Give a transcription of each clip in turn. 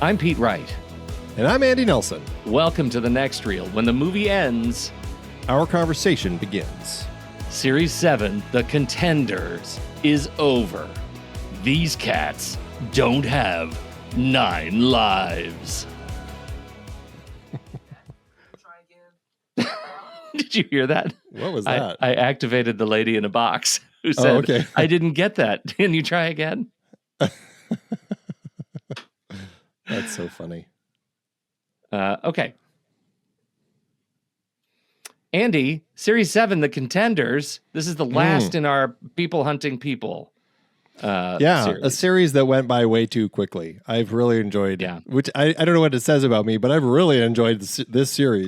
I'm Pete Wright. And I'm Andy Nelson. Welcome to The Next Reel. When the movie ends, our conversation begins. Series 7, The Contenders, is over. These cats don't have 9 lives. Did you hear that? What was that? I activated the lady in a box who said, okay. I didn't get that. Can you try again? That's so funny. Okay. Andy, Series 7, The Contenders. This is the last in our People Hunting People series. A series that went by way too quickly. I've really enjoyed it, which I don't know what it says about me, but I've really enjoyed this series.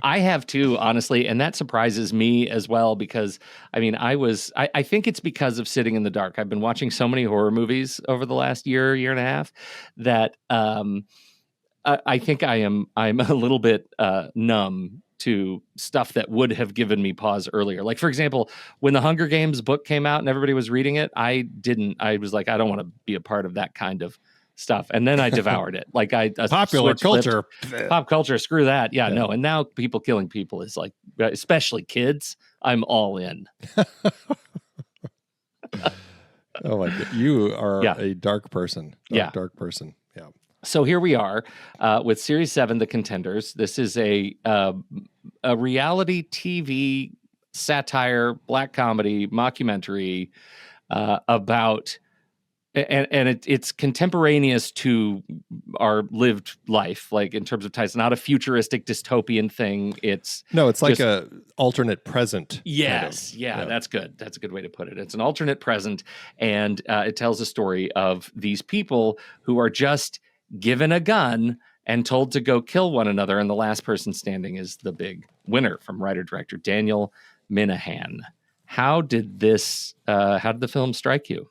I have too, honestly, and that surprises me as well because, I mean, I think it's because of Sitting in the Dark. I've been watching so many horror movies over the last year and a half that I think I'm a little bit numb to stuff that would have given me pause earlier. Like, for example, when the Hunger Games book came out and everybody was reading it, I was like, I don't want to be a part of that kind of stuff. And then I devoured it. Like popular culture, pop culture, screw that. Yeah, no. And now people killing people is like, especially kids, I'm all in. Oh my God. You are a dark person. Dark person. Yeah. So here we are with Series 7, The Contenders. This is a reality TV satire, black comedy, mockumentary about, and it's contemporaneous to our lived life, like in terms of time. It's not a futuristic dystopian thing. It's like a alternate present. Yes. Kind of. Yeah, that's good. That's a good way to put it. It's an alternate present, and it tells a story of these people who are just given a gun and told to go kill one another, and the last person standing is the big winner, from writer-director Daniel Minahan. How did the film strike you?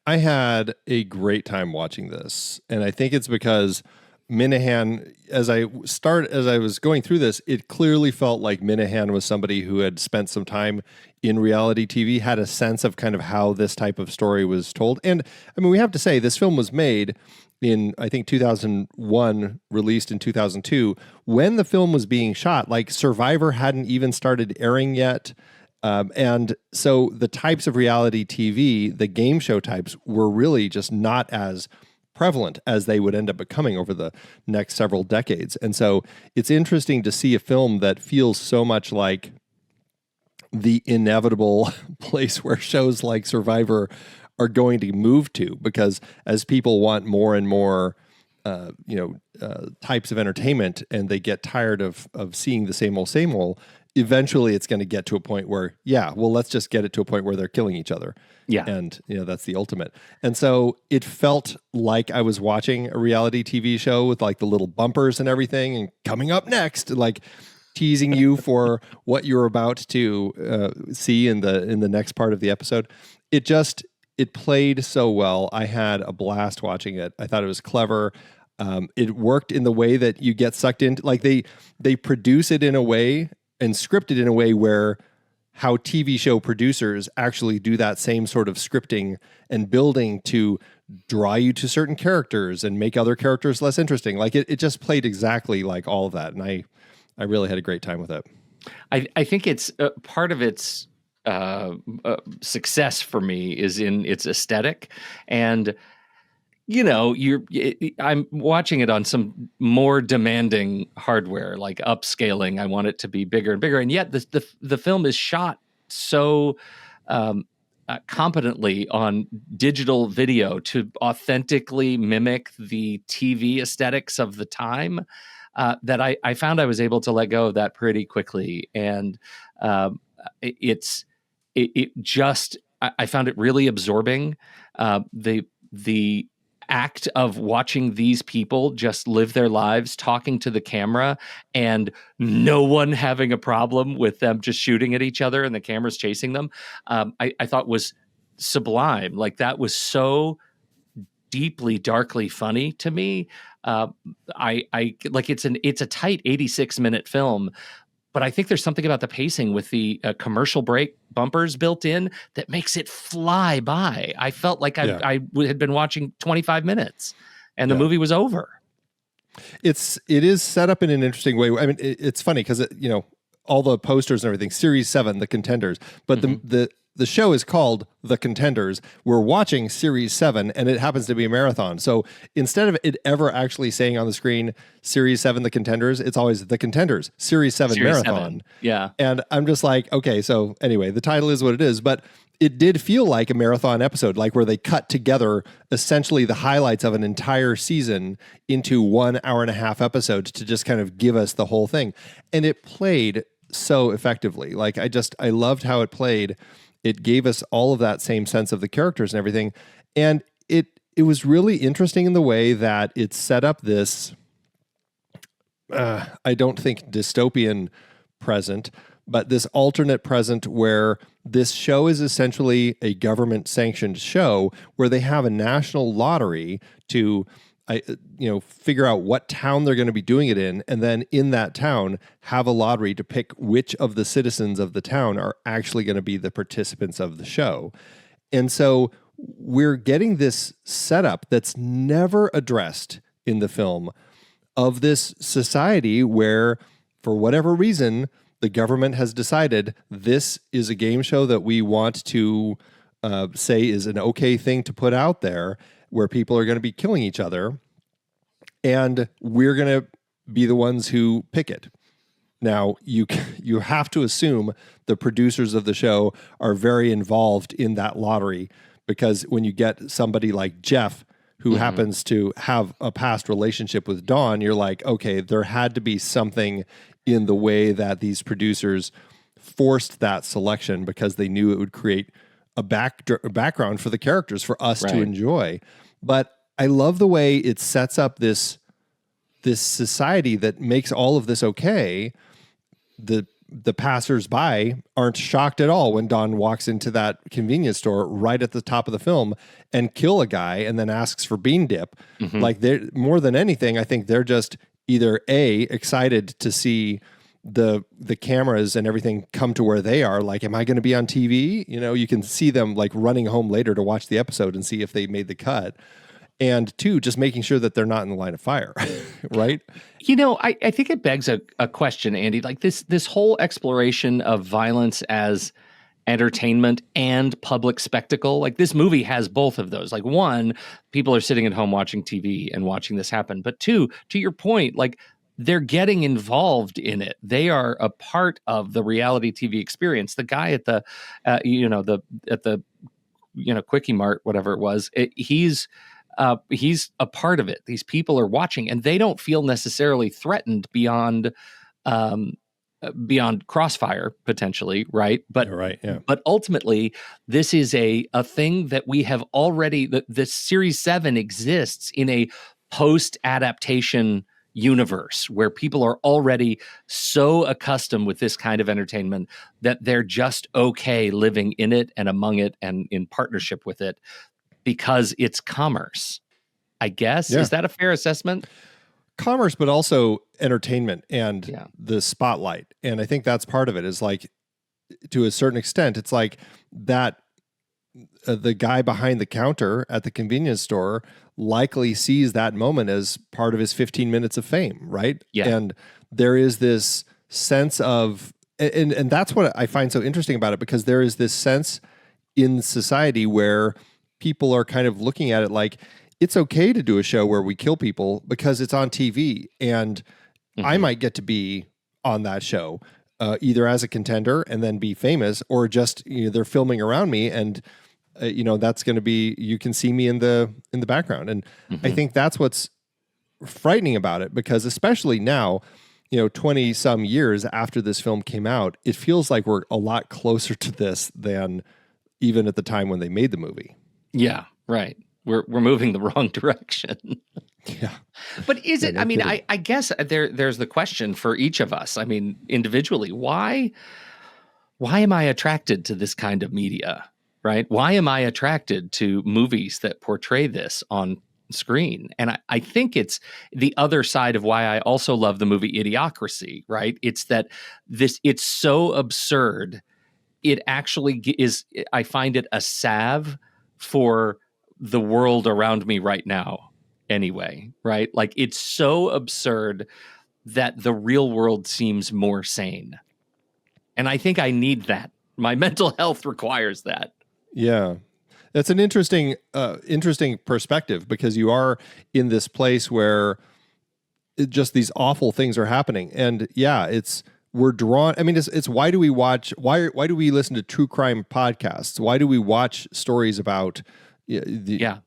I had a great time watching this, and I think it's because Minahan, as I was going through this, it clearly felt like Minahan was somebody who had spent some time in reality TV, had a sense of kind of how this type of story was told. And I mean, we have to say this film was made in, I think, 2001, released in 2002. When the film was being shot, like Survivor hadn't even started airing yet. And so the types of reality TV, the game show types, were really just not as prevalent as they would end up becoming over the next several decades. And so it's interesting to see a film that feels so much like the inevitable place where shows like Survivor are going to move to, because as people want more and more types of entertainment and they get tired of seeing the same old, eventually it's going to get to a point where, let's just get it to a point where they're killing each other. Yeah. And, that's the ultimate. And so it felt like I was watching a reality TV show with like the little bumpers and everything, and coming up next, like teasing you for what you're about to see in the next part of the episode. It played so well. I had a blast watching it. I thought it was clever. It worked in the way that you get sucked into, like they produce it in a way and script it in a way where how TV show producers actually do that same sort of scripting and building to draw you to certain characters and make other characters less interesting. Like it just played exactly like all of that. And I really had a great time with it. I think it's part of its success for me is in its aesthetic. And I'm watching it on some more demanding hardware, like upscaling. I want it to be bigger and bigger, and yet the film is shot so competently on digital video to authentically mimic the TV aesthetics of the time that I found I was able to let go of that pretty quickly, and I found it really absorbing. The act of watching these people just live their lives talking to the camera and no one having a problem with them just shooting at each other and the cameras chasing them, I thought was sublime. Like, that was so deeply, darkly funny to me. I like it's a tight 86-minute film, but I think there's something about the pacing with the commercial break bumpers built in that makes it fly by. I felt like I had been watching 25 minutes and the movie was over. It is set up in an interesting way. I mean, it's funny because all the posters and everything, Series 7, The Contenders, but the show is called The Contenders. We're watching Series 7, and it happens to be a marathon. So instead of it ever actually saying on the screen, Series 7, The Contenders, it's always The Contenders, Series 7 Marathon. 7. Yeah. And I'm just like, okay, so anyway, the title is what it is, but it did feel like a marathon episode, like where they cut together essentially the highlights of an entire season into 1 hour-and-a-half episodes to just kind of give us the whole thing. And it played so effectively. Like I loved how it played. It gave us all of that same sense of the characters and everything. And it was really interesting in the way that it set up this, I don't think dystopian present, but this alternate present where this show is essentially a government-sanctioned show where they have a national lottery to figure out what town they're going to be doing it in, and then in that town have a lottery to pick which of the citizens of the town are actually going to be the participants of the show. And so we're getting this setup that's never addressed in the film of this society where, for whatever reason, the government has decided this is a game show that we want to say is an okay thing to put out there, where people are going to be killing each other, and we're going to be the ones who pick it. Now, you have to assume the producers of the show are very involved in that lottery, because when you get somebody like Jeff, who happens to have a past relationship with Dawn, you're like, okay, there had to be something in the way that these producers forced that selection because they knew it would create a background for the characters for us to enjoy. But I love the way it sets up this society that makes all of this okay. The passers-by aren't shocked at all when Don walks into that convenience store right at the top of the film and kill a guy and then asks for bean dip. Like, they're more than anything, I think they're just either excited to see the cameras and everything come to where they are. Like, am I going to be on TV? You can see them like running home later to watch the episode and see if they made the cut. And two, just making sure that they're not in the line of fire, right? I think it begs a question, Andy. Like this whole exploration of violence as entertainment and public spectacle. Like, this movie has both of those. Like, one, people are sitting at home watching TV and watching this happen. But two, to your point, like, they're getting involved in it. They are a part of the reality TV experience. The guy at the Quickie Mart, whatever it was, he's a part of it. These people are watching, and they don't feel necessarily threatened beyond crossfire potentially, right? But but ultimately, this is a thing that we have already. The Series 7 exists in a post-adaptation universe where people are already so accustomed with this kind of entertainment that they're just okay living in it and among it and in partnership with it, because it's commerce, I guess. Is that a fair assessment? Commerce, but also entertainment and the spotlight. And I think that's part of it, is like, to a certain extent, it's like that the guy behind the counter at the convenience store likely sees that moment as part of his 15 minutes of fame, right? Yeah. And there is this sense of, and that's what I find so interesting about it, because there is this sense in society where people are kind of looking at it like, it's okay to do a show where we kill people because it's on TV, and I might get to be on that show, either as a contender and then be famous, or just they're filming around me, and that's going to be, you can see me in the background. And I think that's what's frightening about it, because especially now, 20 some years after this film came out, it feels like we're a lot closer to this than even at the time when they made the movie. Yeah, right. We're moving the wrong direction. Yeah. But is it, I guess there's the question for each of us. I mean, individually, why am I attracted to this kind of media, right? Why am I attracted to movies that portray this on screen. And I think it's the other side of why I also love the movie Idiocracy, right? It's that it's so absurd. It actually is, I find it a salve for the world around me right now anyway, right? Like it's so absurd that the real world seems more sane. And I think I need that. My mental health requires that. Yeah. That's an interesting perspective, because you are in this place where just these awful things are happening. And yeah, we're drawn. I mean, it's why do we listen to true crime podcasts? Why do we watch stories about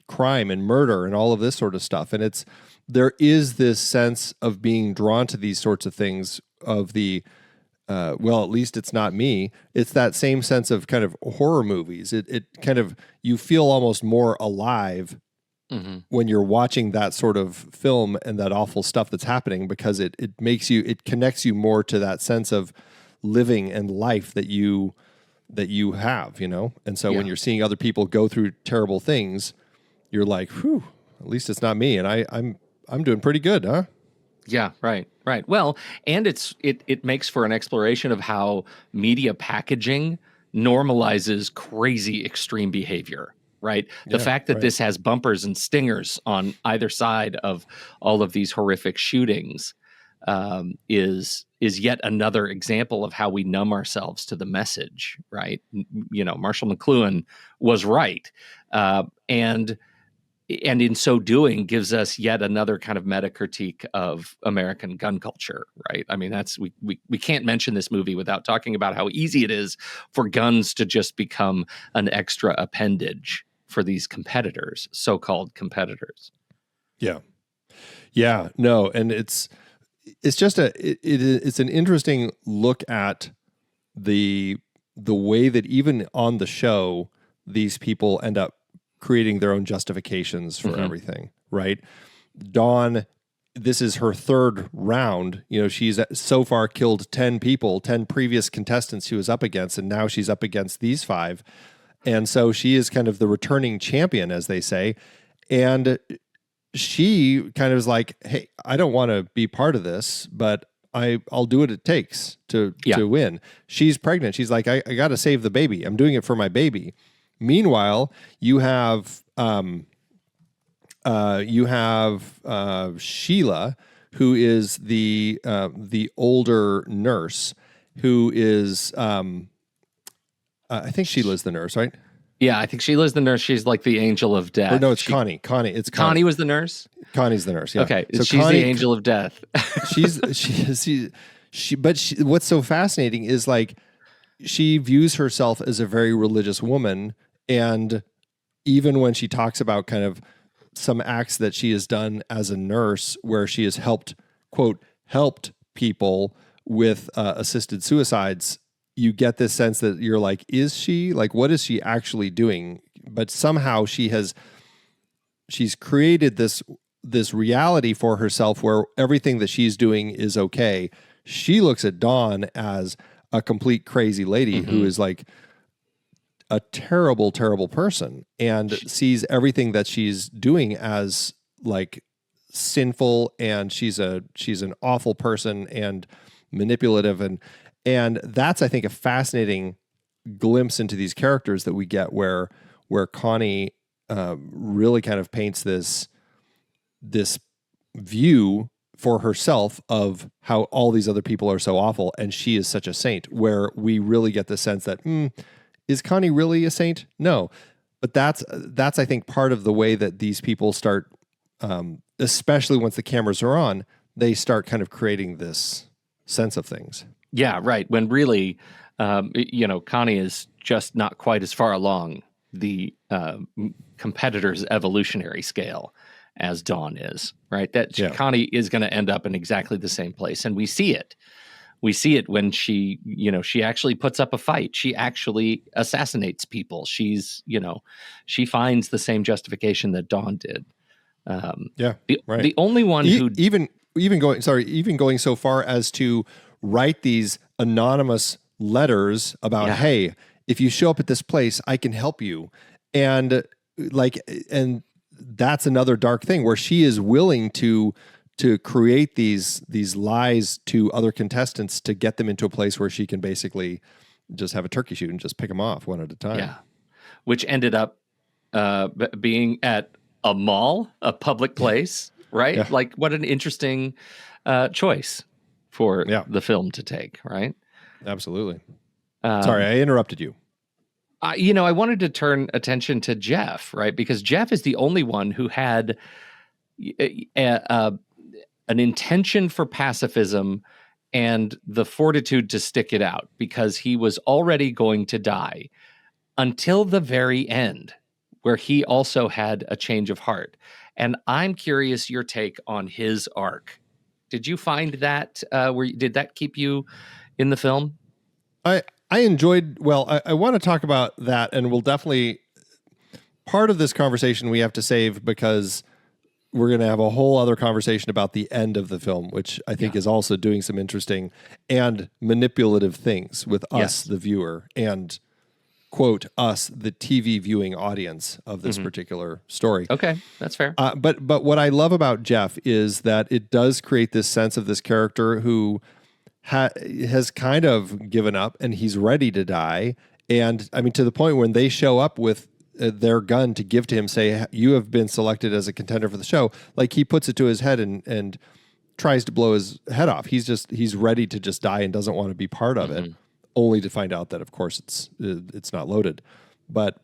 crime and murder and all of this sort of stuff? And there is this sense of being drawn to these sorts of things of the, well, at least it's not me. It's that same sense of kind of horror movies. It kind of, you feel almost more alive when you're watching that sort of film and that awful stuff that's happening, because it connects you more to that sense of living and life that you have, And so when you're seeing other people go through terrible things, you're like, whew, at least it's not me. And I'm doing pretty good, huh? Yeah, right. Well, and it makes for an exploration of how media packaging normalizes crazy extreme behavior, right? The fact that this has bumpers and stingers on either side of all of these horrific shootings is yet another example of how we numb ourselves to the message, right? Marshall McLuhan was right, and in so doing gives us yet another kind of meta critique of American gun culture, right? I mean, we can't mention this movie without talking about how easy it is for guns to just become an extra appendage for these competitors, so-called competitors. Yeah, no, and it's just it's an interesting look at the way that even on the show, these people end up creating their own justifications for everything, right? Dawn, this is her third round. She's so far killed 10 people, 10 previous contestants she was up against, and now she's up against these 5. And so she is kind of the returning champion, as they say. And she kind of is like, hey, I don't want to be part of this, but I'll do what it takes to win. She's pregnant. She's like, I got to save the baby. I'm doing it for my baby. Meanwhile, you have Sheila, who is the older nurse, who is I think Sheila's the nurse, right? Yeah, I think Sheila's the nurse. She's like the angel of death. Or no, it's Connie. Connie was the nurse? Connie's the nurse, yeah. Okay, so she's the angel of death. But what's so fascinating is, like, she views herself as a very religious woman, and even when she talks about kind of some acts that she has done as a nurse where she has helped people with assisted suicides, you get this sense that you're like, is she, like, what is she actually doing? But somehow she's created this reality for herself where everything that she's doing is okay. She looks at Dawn as a complete crazy lady who is like a terrible, terrible person, and sees everything that she's doing as like sinful, and she's an awful person and manipulative, and that's, I think, a fascinating glimpse into these characters that we get where Connie really kind of paints this view for herself of how all these other people are so awful and she is such a saint, where we really get the sense that is Connie really a saint? No. But that's I think part of the way that these people start, especially once the cameras are on, they start kind of creating this sense of things. Yeah, right. When really, Connie is just not quite as far along the competitor's evolutionary scale as Dawn is, right? Connie is going to end up in exactly the same place. And we see it. We see it when she actually puts up a fight. She actually assassinates people. She finds the same justification that Dawn did. The only one who even going so far as to write these anonymous letters about, hey, if you show up at this place, I can help you. And that's another dark thing where she is willing to create these lies to other contestants to get them into a place where she can basically just have a turkey shoot and just pick them off one at a time. Yeah. Which ended up being at a mall, a public place, right? Yeah. Like, what an interesting choice for the film to take, right? Absolutely. Sorry, I interrupted you. I wanted to turn attention to Jeff, right? Because Jeff is the only one who had an intention for pacifism and the fortitude to stick it out, because he was already going to die until the very end, where he also had a change of heart. And I'm curious your take on his arc. Did you find that, did that keep you in the film? I enjoyed, I want to talk about that, and we'll definitely, part of this conversation we have to save because we're going to have a whole other conversation about the end of the film, which I think is also doing some interesting and manipulative things with us, the viewer, and quote, us, the TV viewing audience of this particular story. Okay, that's fair. But what I love about Jeff is that it does create this sense of this character who has kind of given up and he's ready to die. And I mean, to the point when they show up with their gun to give to him, say, you have been selected as a contender for the show. Like, he puts it to his head and tries to blow his head off. He's ready to just die and doesn't want to be part of it, only to find out that, of course, it's not loaded. But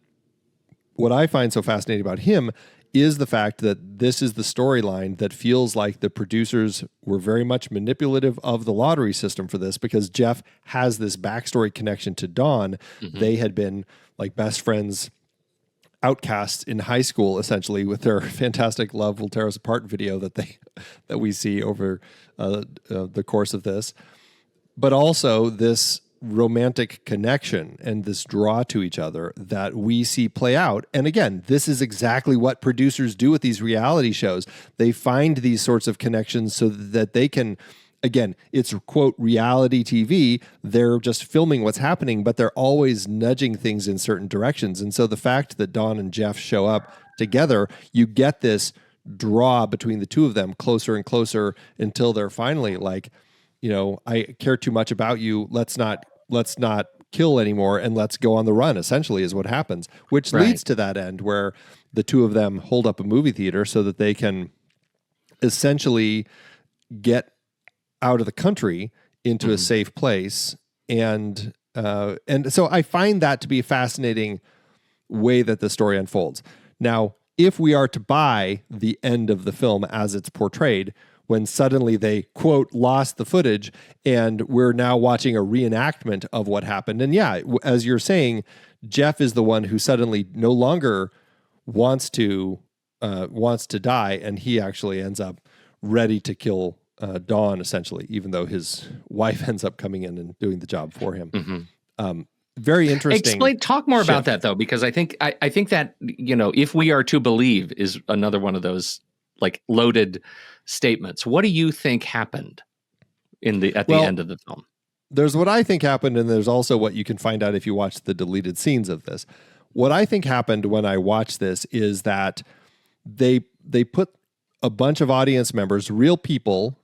what I find so fascinating about him is the fact that this is the storyline that feels like the producers were very much manipulative of the lottery system for this, because Jeff has this backstory connection to Dawn. They had been like best friends, outcasts in high school, essentially, with their fantastic "Love Will Tear Us Apart" video that we see over the course of this. But also this romantic connection and this draw to each other that we see play out. And again, this is exactly what producers do with these reality shows. They find these sorts of connections so that they can, again, it's quote reality TV. They're just filming what's happening, but they're always nudging things in certain directions. And so the fact that Dawn and Jeff show up together, you get this draw between the two of them closer and closer until they're finally like, I care too much about you. Let's not kill anymore and let's go on the run, essentially, is what happens, which leads to that end where the two of them hold up a movie theater so that they can essentially get out of the country into a safe place. And so I find that to be a fascinating way that the story unfolds. Now, if we are to buy the end of the film as it's portrayed, when suddenly they, quote, lost the footage and we're now watching a reenactment of what happened. And yeah, as you're saying, Jeff is the one who suddenly no longer wants to die, and he actually ends up ready to kill Dawn, essentially, even though his wife ends up coming in and doing the job for him. Very interesting. Talk more about that, though, because I think that, if we are to believe is another one of those like loaded statements. What do you think happened at the end of the film? There's what I think happened, and there's also what you can find out if you watch the deleted scenes of this. What I think happened when I watched this is that they put a bunch of audience members, real people.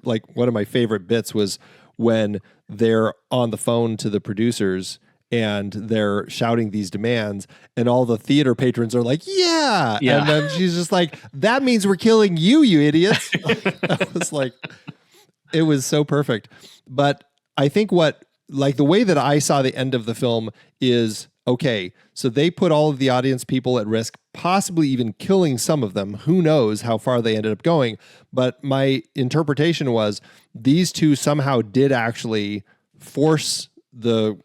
Like, one of my favorite bits was when they're on the phone to the producers and they're shouting these demands, and all the theater patrons are like, yeah. And then she's just like, that means we're killing you, you idiots. That was like, it was so perfect. But I think the way that I saw the end of the film is, okay, so they put all of the audience people at risk, possibly even killing some of them. Who knows how far they ended up going. But my interpretation was these two somehow did actually force the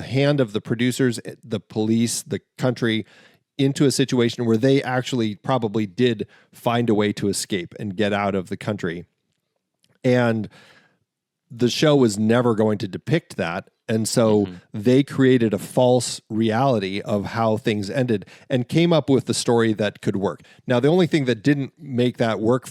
hand of the producers, the police, the country, into a situation where they actually probably did find a way to escape and get out of the country. And the show was never going to depict that. And so they created a false reality of how things ended and came up with the story that could work. Now, the only thing that didn't make that work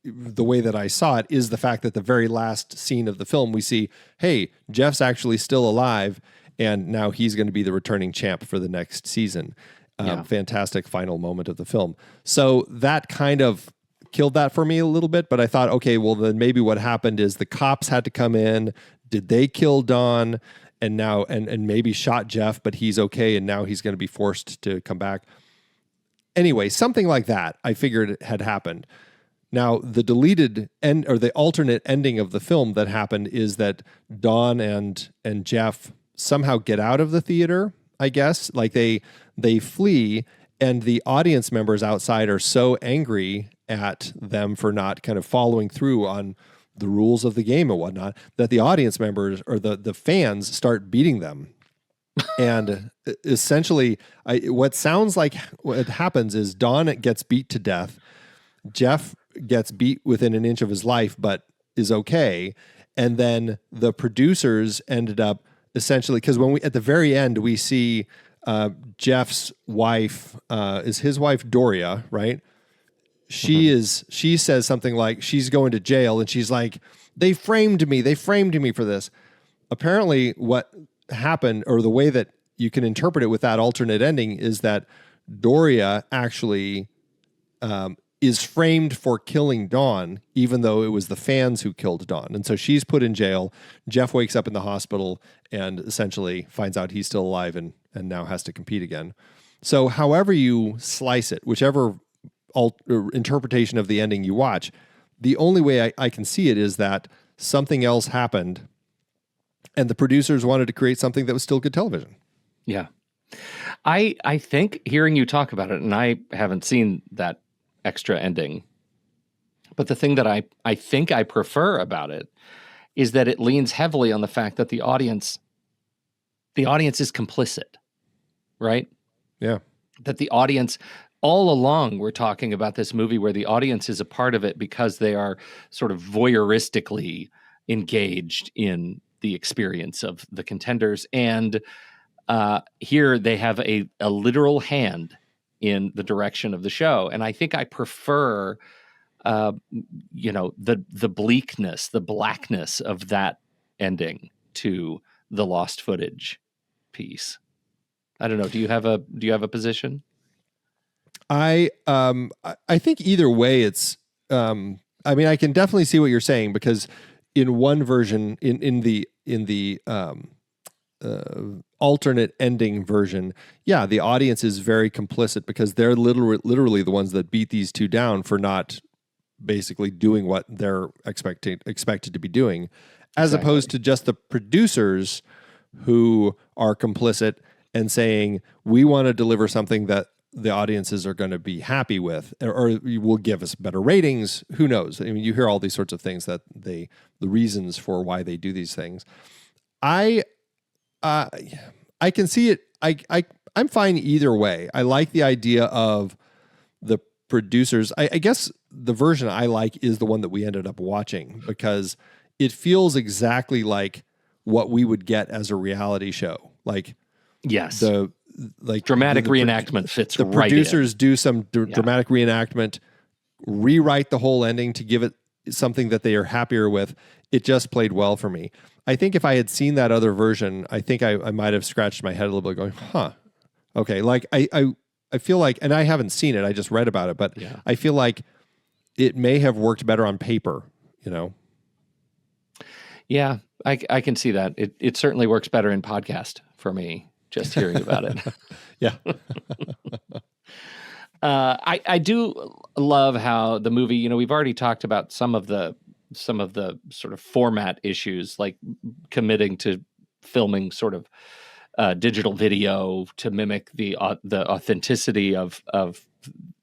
the way that I saw it is the fact that the very last scene of the film, we see, hey, Jeff's actually still alive, and now he's going to be the returning champ for the next season. Yeah. Fantastic final moment of the film. So that kind of killed that for me a little bit, but I thought, okay, well then maybe what happened is the cops had to come in. Did they kill Don? And now, and maybe shot Jeff, but he's okay, and now he's going to be forced to come back. Anyway, something like that I figured had happened. Now, the deleted end, or the alternate ending of the film that happened, is that Don and Jeff somehow get out of the theater, I guess. Like they flee, and the audience members outside are so angry at them for not kind of following through on the rules of the game and whatnot, that the audience members or the fans start beating them. And essentially, what sounds like what happens is Don gets beat to death. Jeff gets beat within an inch of his life, but is okay. And then the producers ended up essentially, because when we at the very end we see Jeff's wife, is his wife Doria, right? She says something like she's going to jail, and she's like, they framed me for this. Apparently what happened, or the way that you can interpret it with that alternate ending, is that Doria actually is framed for killing Dawn, even though it was the fans who killed Dawn. And so she's put in jail. Jeff wakes up in the hospital and essentially finds out he's still alive and now has to compete again. So however you slice it, whichever interpretation of the ending you watch, the only way I can see it is that something else happened and the producers wanted to create something that was still good television. Yeah. I think hearing you talk about it, and I haven't seen that extra ending, but the thing that I think I prefer about it is that it leans heavily on the fact that the audience is complicit, right? Yeah. That the audience, all along, we're talking about this movie where the audience is a part of it because they are sort of voyeuristically engaged in the experience of the contenders. And here they have a literal hand in the direction of the show. And I think I prefer, the bleakness, the blackness of that ending to the lost footage piece. I don't know. Do you have a position? I think either way, it's. I can definitely see what you're saying, because in one version, in the alternate ending version, yeah, the audience is very complicit because they're literally the ones that beat these two down for not basically doing what they're expected to be doing, as opposed to just the producers who are complicit and saying, we want to deliver something that the audiences are going to be happy with, or will give us better ratings. Who knows? I mean, you hear all these sorts of things that the reasons for why they do these things. I can see it. I'm fine either way. I like the idea of the producers. I guess the version I like is the one that we ended up watching, because it feels exactly like what we would get as a reality show. Like, yes, dramatic reenactment fits the right producers in. do some dramatic reenactment, rewrite the whole ending to give it something that they are happier with. It just played well for me. I think if I had seen that other version, I think I might have scratched my head a little bit going, okay. Like I feel like, and I haven't seen it, I just read about it, but yeah. I feel like it may have worked better on paper, Yeah, I can see that. It certainly works better in podcast for me, just hearing about it. Yeah. I do love how the movie, we've already talked about some of the sort of format issues, like committing to filming sort of digital video to mimic the authenticity of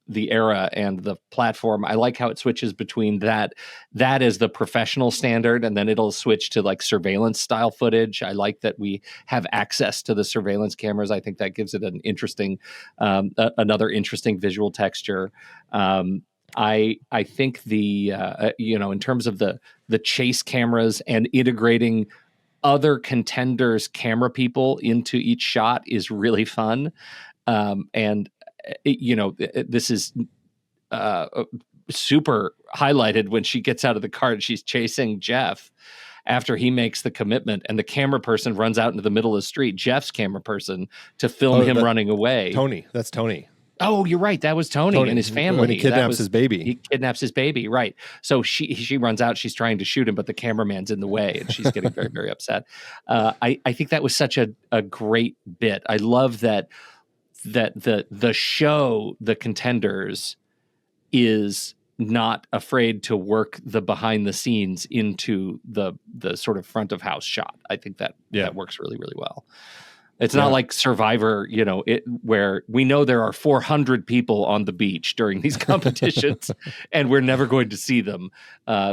the era and the platform. I like how it switches between that is the professional standard, and then it'll switch to like surveillance style footage. I like that we have access to the surveillance cameras. I think that gives it an interesting, another interesting visual texture. I think the in terms of the chase cameras and integrating other contenders' camera people into each shot is really fun. This is super highlighted when she gets out of the car and she's chasing Jeff. after he makes the commitment, and the camera person runs out into the middle of the street, Jeff's camera person, to film him running away. Tony. That's Tony. Oh, you're right. That was Tony and his family. When he kidnaps his baby. He kidnaps his baby, right. So she runs out. She's trying to shoot him, but the cameraman's in the way, and she's getting very, very upset. I think that was such a great bit. I love that the show, The Contenders, is not afraid to work the behind the scenes into the sort of front of house shot. I think that works really, really well. It's not like Survivor, where we know there are 400 people on the beach during these competitions and we're never going to see them.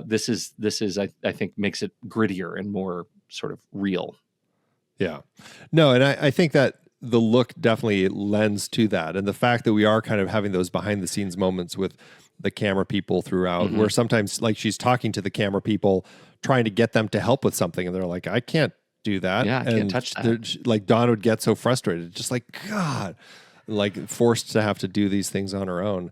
This is I think makes it grittier and more sort of real. Yeah. No, and I think that the look definitely lends to that. And the fact that we are kind of having those behind the scenes moments with the camera people throughout, where sometimes like she's talking to the camera people, trying to get them to help with something. And they're like, I can't do that. Yeah, I can't touch that. Like Dawn would get so frustrated, just like, God, like forced to have to do these things on her own.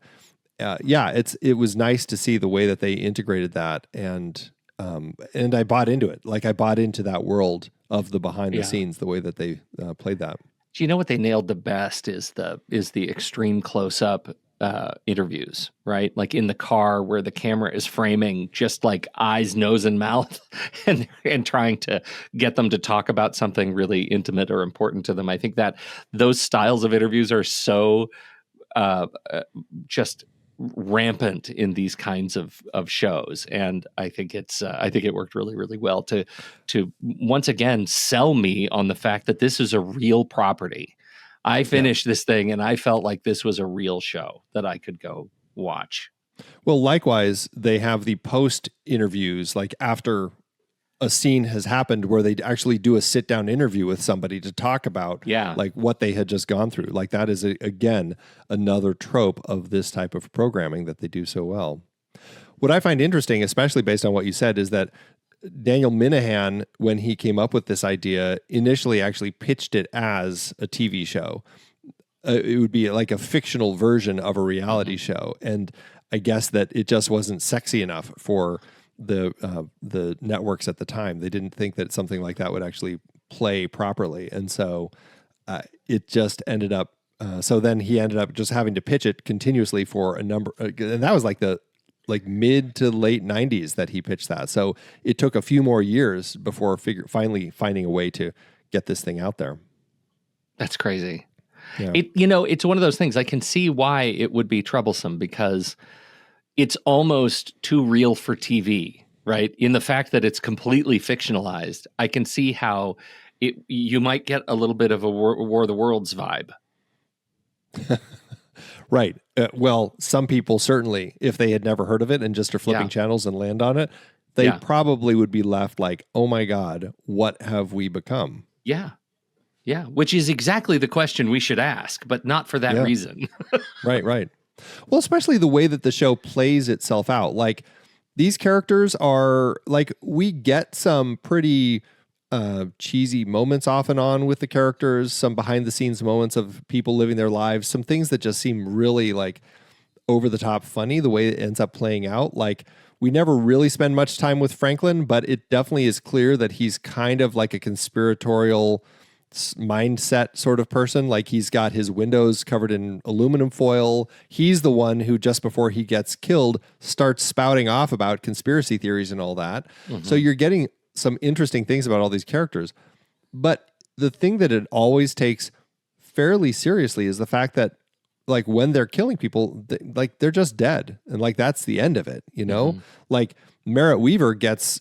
It was nice to see the way that they integrated that. And I bought into it. Like I bought into that world of the behind the scenes, the way that they played that. Do you know what they nailed the best is the extreme close up interviews, right? Like in the car where the camera is framing just like eyes, nose, and mouth, and trying to get them to talk about something really intimate or important to them. I think that those styles of interviews are so just rampant in these kinds of shows, and I think it worked really, really well to once again sell me on the fact that this is a real property. I finished this thing and I felt like this was a real show that I could go watch. Well, likewise, they have the post interviews, like after a scene has happened, where they actually do a sit down interview with somebody to talk about like what they had just gone through. Like that is again another trope of this type of programming that they do so well. What I find interesting, especially based on what you said, is that Daniel Minahan, when he came up with this idea, initially actually pitched it as a TV show. It would be like a fictional version of a reality show. And I guess that it just wasn't sexy enough for the networks at the time. They didn't think that something like that would actually play properly. And so it just ended up, so then he ended up just having to pitch it continuously for a number, and that was like the mid to late 90s that he pitched that. So it took a few more years before finally finding a way to get this thing out there. That's crazy. Yeah. It's one of those things. I can see why it would be troublesome, because it's almost too real for TV, right? In the fact that it's completely fictionalized, I can see how you might get a little bit of a War of the Worlds vibe. Right. Well, some people certainly, if they had never heard of it and just are flipping channels and land on it, they probably would be left like, oh my God, what have we become? Yeah. Yeah. Which is exactly the question we should ask, but not for that reason. Right. Well, especially the way that the show plays itself out. Like these characters are like, we get some pretty cheesy moments off and on with the characters, some behind the scenes moments of people living their lives, some things that just seem really like over the top funny, the way it ends up playing out. Like we never really spend much time with Franklin, but it definitely is clear that he's kind of like a conspiratorial mindset sort of person. Like he's got his windows covered in aluminum foil. He's the one who just before he gets killed starts spouting off about conspiracy theories and all that. So you're getting some interesting things about all these characters. But the thing that it always takes fairly seriously is the fact that like when they're killing people, they're just dead. And like, that's the end of it, Like Merritt Weaver gets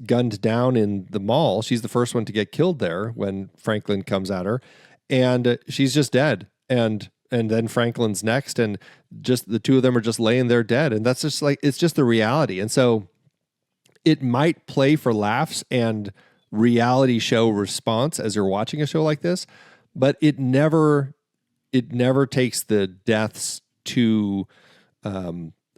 gunned down in the mall. She's the first one to get killed there when Franklin comes at her, and she's just dead. And then Franklin's next, and just the two of them are just laying there dead. And that's just like, it's just the reality. And so it might play for laughs and reality show response as you're watching a show like this, but it never takes the deaths to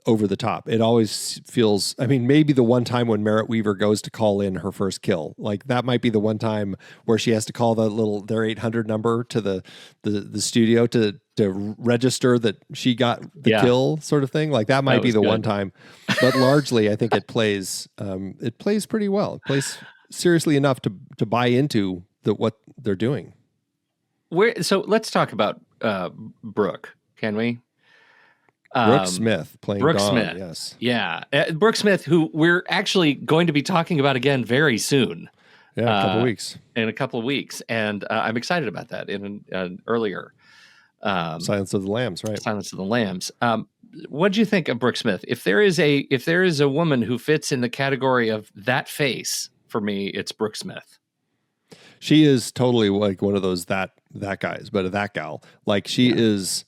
over the top. It always feels, I mean, maybe the one time when Merritt Wever goes to call in her first kill, like that might be the one time where she has to call their 800 number to the studio to register that she got the kill, sort of thing. Like that might be the one time, but largely I think it plays pretty well. It plays seriously enough to buy into what they're doing. So let's talk about Brooke, can we? Brooke Smith playing Brooke Dawn, Smith. yes. Yeah. Brooke Smith, who we're actually going to be talking about again very soon. Yeah, a couple of weeks. In a couple of weeks. And I'm excited about that in an earlier. Silence of the Lambs, right? Silence of the Lambs. What do you think of Brooke Smith? If there is a woman who fits in the category of that face, for me, it's Brooke Smith. She is totally like one of those that guys, but that gal. Like she is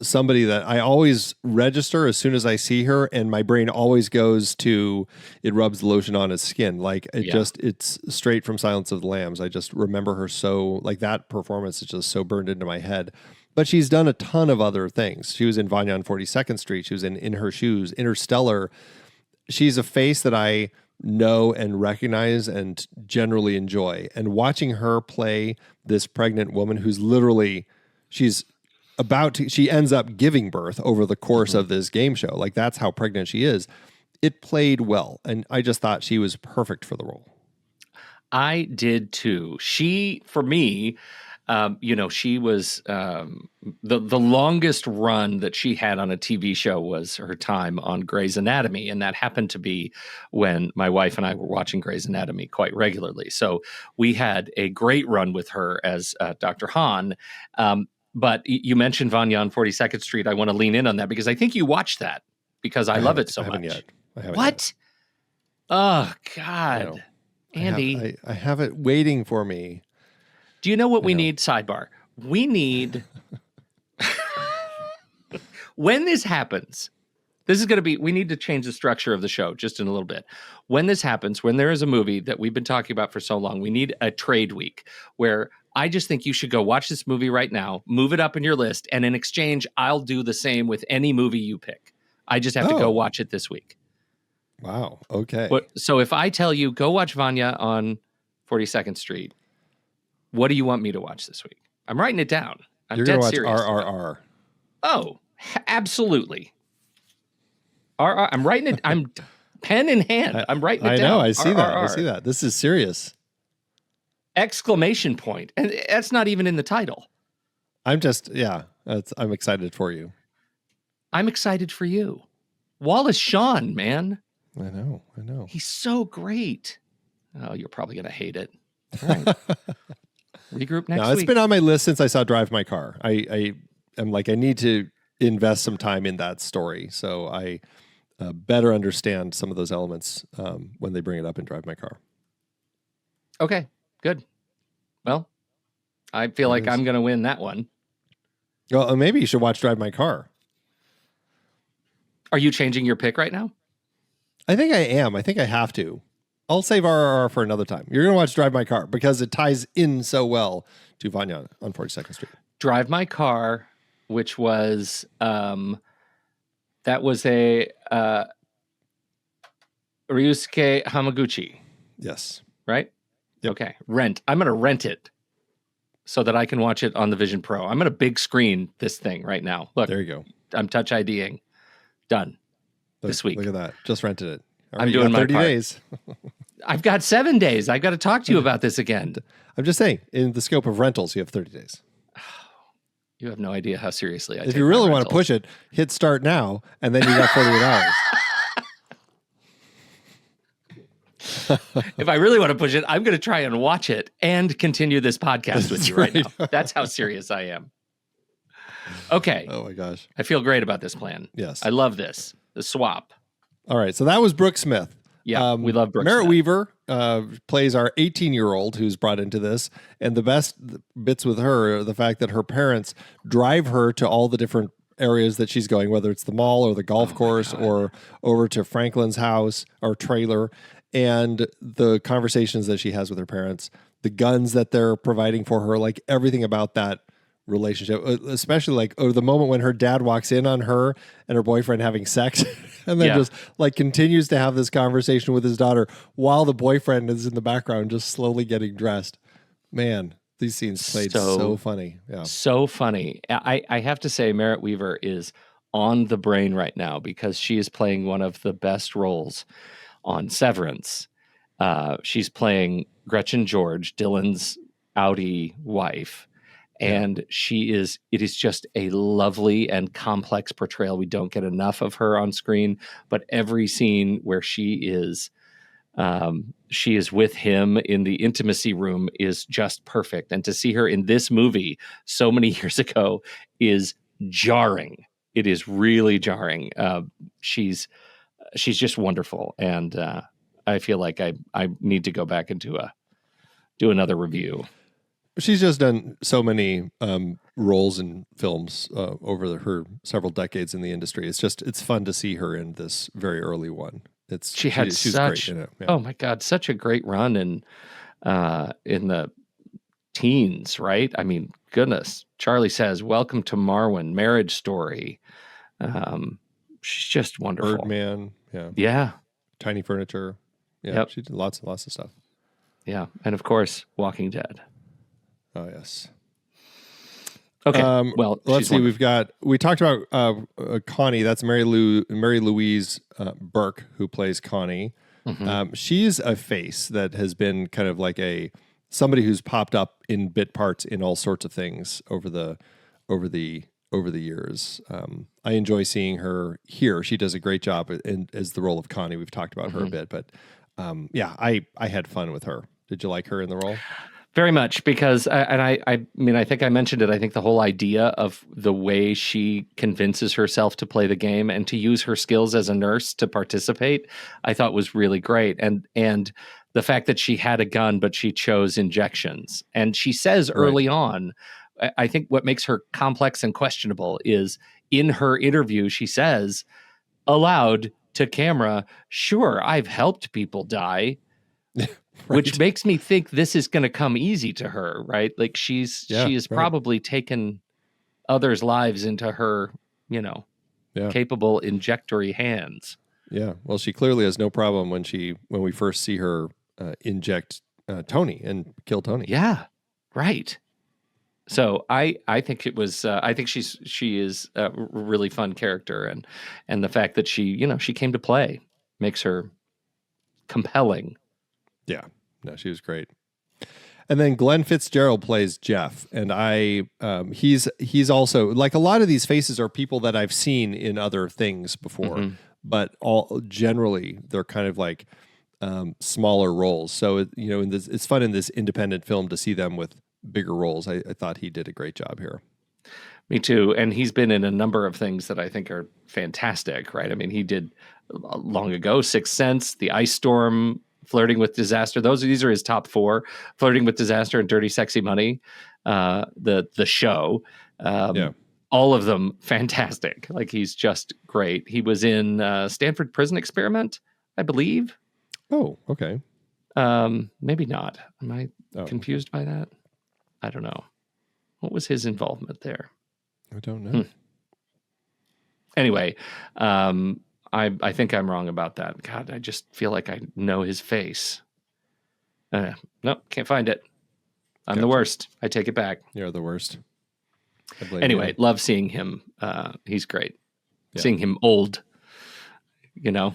somebody that I always register as soon as I see her, and my brain always goes to it rubs the lotion on his skin. Like it's straight from Silence of the Lambs. I just remember her so, like that performance is just so burned into my head. But she's done a ton of other things. She was in Vanya on 42nd Street. She was in Her Shoes, Interstellar. She's a face that I know and recognize and generally enjoy. And watching her play this pregnant woman who's literally, she ends up giving birth over the course of this game show. Like that's how pregnant she is. It played well. And I just thought she was perfect for the role. I did too. She, for me, she was the longest run that she had on a TV show was her time on Grey's Anatomy. And that happened to be when my wife and I were watching Grey's Anatomy quite regularly. So we had a great run with her as Dr. Han. But you mentioned Vanya on 42nd Street. I want to lean in on that because I think you watched that because I love it so much. Yet. I haven't what? Yet. Oh, God. Andy. I have it waiting for me. Do you know what we need? Sidebar. We need, when this happens, we need to change the structure of the show just in a little bit. When this happens, when there is a movie that we've been talking about for so long, we need a trade week where I just think you should go watch this movie right now, move it up in your list, and in exchange, I'll do the same with any movie you pick. I just have to go watch it this week. Wow. Okay. So if I tell you, go watch Vanya on 42nd Street, what do you want me to watch this week? I'm writing it down. You're going to watch RRR. Oh, absolutely. RR. I'm writing it. I'm pen in hand. I'm writing it down. I know. I see RRR. that. I see that. This is serious. Exclamation point. And that's not even in the title. I'm excited for you. I'm excited for you. Wallace Shawn, man. I know. He's so great. Oh, you're probably going to hate it. All right. Regroup next week. It's been on my list since I saw Drive My Car. I am like, I need to invest some time in that story. So I better understand some of those elements when they bring it up in Drive My Car. Okay, good. Well, I feel like I'm going to win that one. Well, maybe you should watch Drive My Car. Are you changing your pick right now? I think I am. I think I have to. I'll save RRR for another time. You're going to watch Drive My Car because it ties in so well to Vanya on 42nd Street. Drive My Car, which was, that was a Ryusuke Hamaguchi. Yes. Right? Yep. Okay. Rent. I'm going to rent it so that I can watch it on the Vision Pro. I'm going to big screen this thing right now. Look. There you go. I'm Touch IDing. Done. This week. Look at that. Just rented it. I'm doing my 30 part. days. I've got 7 days. I've got to talk to you about this again. I'm just saying, in the scope of rentals, you have 30 days. You have no idea how seriously I take If you really my want to push it, hit start now, and then you got 48 hours. If I really want to push it, I'm going to try and watch it and continue this podcast with you right now. That's how serious I am. Okay. Oh my gosh. I feel great about this plan. Yes. I love this. The swap. All right. So that was Brooke Smith. Yeah, we love Brooke Merritt Smith. Wever plays our 18-year-old who's brought into this. And the best bits with her are the fact that her parents drive her to all the different areas that she's going, whether it's the mall or the golf course or over to Franklin's house or trailer. And the conversations that she has with her parents, the guns that they're providing for her, like everything about that relationship, especially like the moment when her dad walks in on her and her boyfriend having sex and then just like continues to have this conversation with his daughter while the boyfriend is in the background just slowly getting dressed. Man, these scenes played so funny. Yeah. So funny. I have to say Merritt Wever is on the brain right now because she is playing one of the best roles on Severance. She's playing Gretchen George, Dylan's outie wife. And it is just a lovely and complex portrayal. We don't get enough of her on screen, but every scene where she is with him in the intimacy room is just perfect. And to see her in this movie so many years ago is jarring. It is really jarring. She's just wonderful. And I feel like I need to go back and do another review. She's just done so many roles in films over her several decades in the industry. It's fun to see her in this very early one. She's great in it. Yeah. Oh my God, such a great run in the teens, right? I mean, goodness. Charlie Says, Welcome to Marwen, Marriage Story. She's just wonderful. Birdman, yeah. Tiny Furniture. Yeah, she did lots and lots of stuff. Yeah, and of course, Walking Dead. Oh, yes. Okay. Well, let's see. We talked about Connie. That's Mary Louise Burke, who plays Connie. Mm-hmm. She's a face that has been kind of like somebody who's popped up in bit parts in all sorts of things over the years. I enjoy seeing her here. She does a great job as the role of Connie. We've talked about her a bit, but I had fun with her. Did you like her in the role? Very much, because I mean, I think I mentioned it. I think the whole idea of the way she convinces herself to play the game and to use her skills as a nurse to participate, I thought was really great. And the fact that she had a gun, but she chose injections. And she says early on, I think what makes her complex and questionable is in her interview, she says aloud to camera, "Sure, I've helped people die." Right. Which makes me think this is going to come easy to her, right? Like she has probably taken others' lives into her, capable injectory hands. Yeah. Well, she clearly has no problem when we first see her inject Tony and kill Tony. Yeah. Right. So I think it was I think she is a really fun character, and the fact that she came to play makes her compelling. Yeah, no, she was great. And then Glenn Fitzgerald plays Jeff, and he's also, like, a lot of these faces are people that I've seen in other things before, but generally they're kind of like smaller roles. So it's fun in this independent film to see them with bigger roles. I thought he did a great job here. Me too. And he's been in a number of things that I think are fantastic, right? I mean, he did long ago Sixth Sense, The Ice Storm, Flirting with Disaster. These are his top four: Flirting with Disaster and Dirty Sexy Money, the show. All of them fantastic. Like, he's just great. He was in Stanford Prison Experiment, I believe. Oh, okay. Maybe not. Am I confused by that? I don't know. What was his involvement there? I don't know. Anyway, I think I'm wrong about that. God, I just feel like I know his face. Nope, can't find it. I'm the worst. I take it back. You're the worst. Anyway, love seeing him. He's great. Yeah. Seeing him old.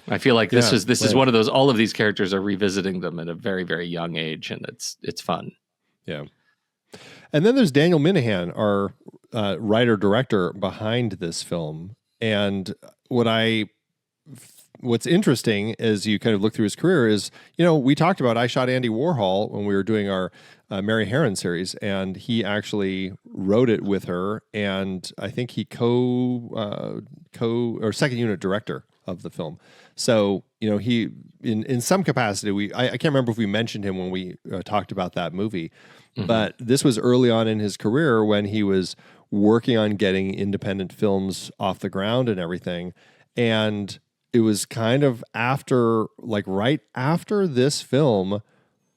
I feel like this is one of those. All of these characters are revisiting them at a very, very young age, and it's fun. Yeah. And then there's Daniel Minahan, our writer-director behind this film. And what's interesting as you kind of look through his career is, we talked about I Shot Andy Warhol when we were doing our Mary Harron series, and he actually wrote it with her, and I think he or second unit director of the film. So, he in some capacity, I can't remember if we mentioned him when we talked about that movie, but this was early on in his career when he was working on getting independent films off the ground and everything. And it was kind of right after this film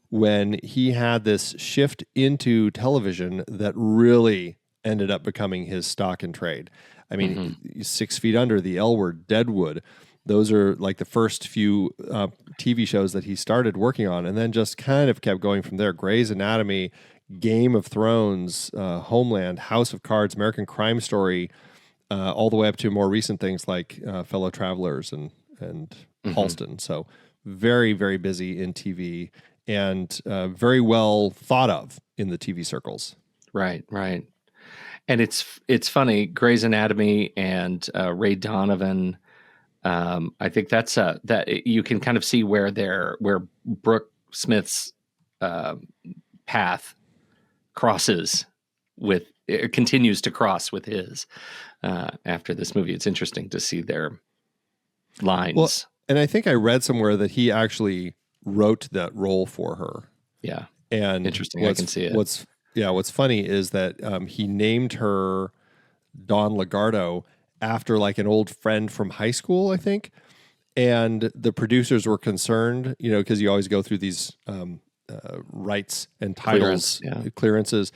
when he had this shift into television that really ended up becoming his stock and trade. I mean, 6 Feet Under, The L Word, Deadwood, those are like the first few TV shows that he started working on, and then just kind of kept going from there. Grey's Anatomy, Game of Thrones, Homeland, House of Cards, American Crime Story, all the way up to more recent things like Fellow Travelers and Halston. So very, very busy in TV and very well thought of in the TV circles. Right. And it's funny, Grey's Anatomy and Ray Donovan. I think that's that you can kind of see where Brooke Smith's path crosses with, it continues to cross with his after this movie. It's interesting to see their lines. Well, and I think I read somewhere that he actually wrote that role for her. Yeah. And interesting. I can see it. What's funny is that he named her Dawn Legardo after like an old friend from high school, I think. And the producers were concerned, because you always go through these rights and titles, clearances.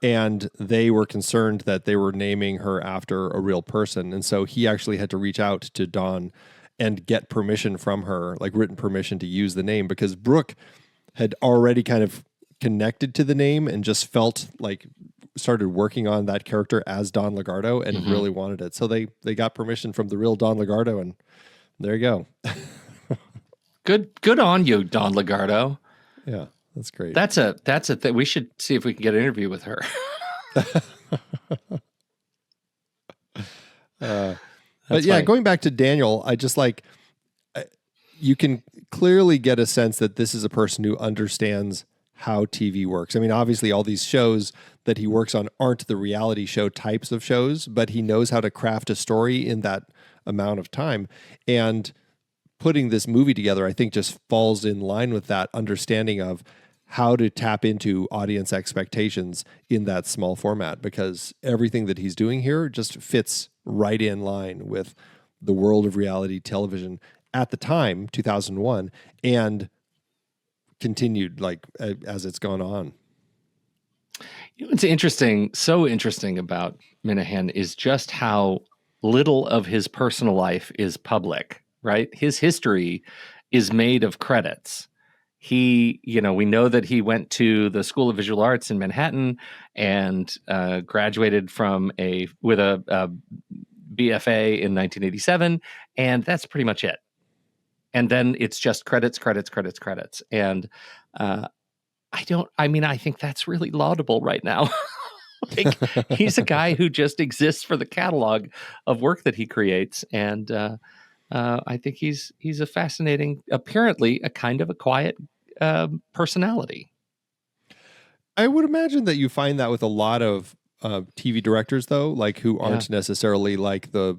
And they were concerned that they were naming her after a real person. And so he actually had to reach out to Dawn and get permission from her, like written permission to use the name, because Brooke had already kind of connected to the name and just felt like started working on that character as Dawn Legardo and really wanted it. So they got permission from the real Dawn Legardo, and there you go. Good on you, Dawn Legardo. Yeah, that's great. That's a thing. We should see if we can get an interview with her. But yeah, funny. Going back to Daniel, I just you can clearly get a sense that this is a person who understands how TV works. I mean, obviously all these shows that he works on aren't the reality show types of shows, but he knows how to craft a story in that amount of time. And putting this movie together, I think, just falls in line with that understanding of how to tap into audience expectations in that small format, because everything that he's doing here just fits right in line with the world of reality television at the time, 2001, and continued as it's gone on. What's interesting, so interesting about Minahan is just how little of his personal life is public, right? His history is made of credits. We know that he went to the School of Visual Arts in Manhattan and graduated with a BFA in 1987, and that's pretty much it. And then it's just credits. And I think that's really laudable right now. He's a guy who just exists for the catalog of work that he creates. And I think he's a fascinating, apparently a kind of a quiet personality. I would imagine that you find that with a lot of TV directors, though, who aren't necessarily like the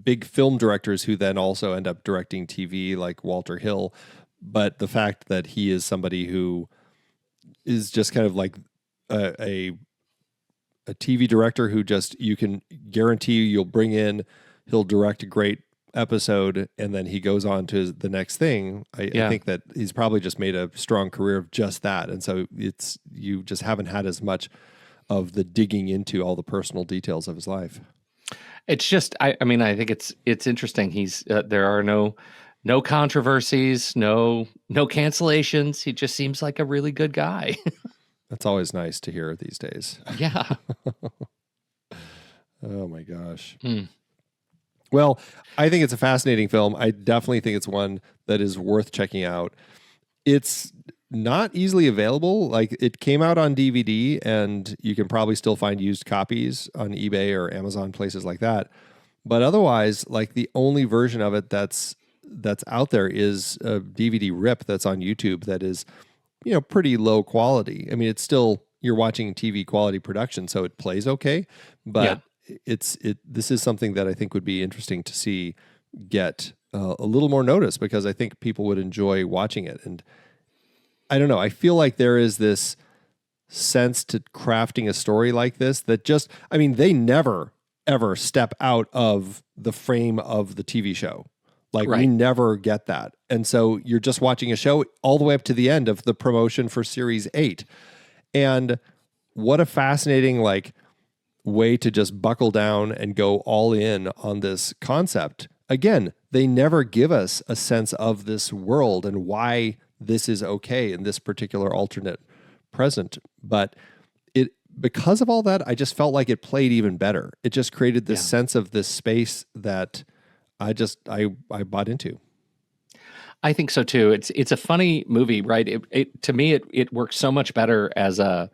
big film directors who then also end up directing TV, like Walter Hill. But the fact that he is somebody who is just kind of like a TV director who just, you can guarantee you'll bring in, he'll direct a great episode, and then he goes on to the next thing. I think that he's probably just made a strong career of just that. And so you just haven't had as much of the digging into all the personal details of his life. It's just, I think it's interesting. There are no controversies, no cancellations. He just seems like a really good guy. That's always nice to hear these days. Yeah. Oh my gosh. Well, I think it's a fascinating film. I definitely think it's one that is worth checking out. It's not easily available. It came out on DVD, and you can probably still find used copies on eBay or Amazon, places like that. But otherwise, the only version of it that's out there is a DVD rip that's on YouTube that is, pretty low quality. I mean, it's still, you're watching TV quality production, so it plays okay, but this is something that I think would be interesting to see get a little more notice, because I think people would enjoy watching it. And I don't know, I feel like there is this sense to crafting a story like this that just, they never ever step out of the frame of the TV show. We never get that. And so you're just watching a show all the way up to the end of the promotion for Series 8. And what a fascinating, way to just buckle down and go all in on this concept. Again, they never give us a sense of this world and why this is okay in this particular alternate present. But because of all that, I just felt like it played even better. It just created this sense of this space that I bought into. I think so too. It's a funny movie, right? To me, it works so much better as a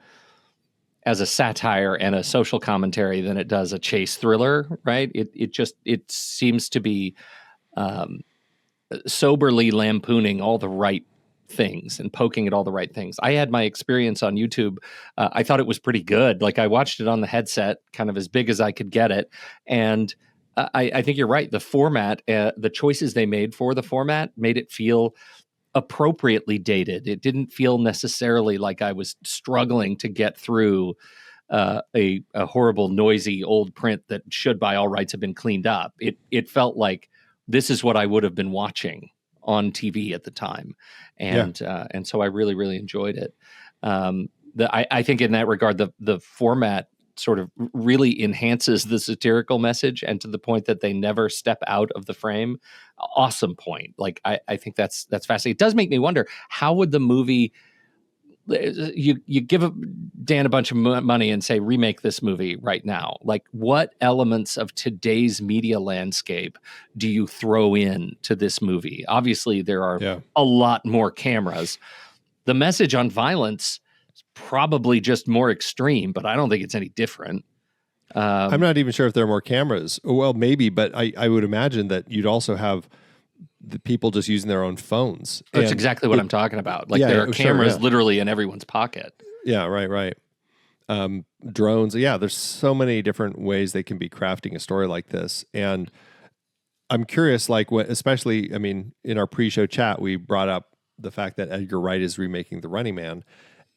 satire and a social commentary than it does a chase thriller, right? It seems to be soberly lampooning all the right things and poking at all the right things. I had my experience on YouTube. I thought it was pretty good. Like I watched it on the headset, kind of as big as I could get it. And I think you're right. The format, the choices they made for the format made it feel appropriately dated. It didn't feel necessarily like I was struggling to get through a horrible, noisy old print that should by all rights have been cleaned up. It felt like this is what I would have been watching on TV at the time. And so I really, really enjoyed it. I think in that regard, the format sort of really enhances the satirical message, and to the point that they never step out of the frame. Awesome point. Like, I think that's fascinating. It does make me wonder, how would the movie, you give Dan a bunch of money and say, remake this movie right now. Like, what elements of today's media landscape do you throw in to this movie? Obviously, there are a lot more cameras. The message on violence is probably just more extreme, but I don't think it's any different. I'm not even sure if there are more cameras. Well, maybe, but I would imagine that you'd also have the people just using their own phones. That's exactly what I'm talking about. Like, there are cameras literally in everyone's pocket. Yeah, right. Drones. Yeah, there's so many different ways they can be crafting a story like this. And I'm curious, like, especially, I mean, in our pre-show chat, we brought up the fact that Edgar Wright is remaking The Running Man.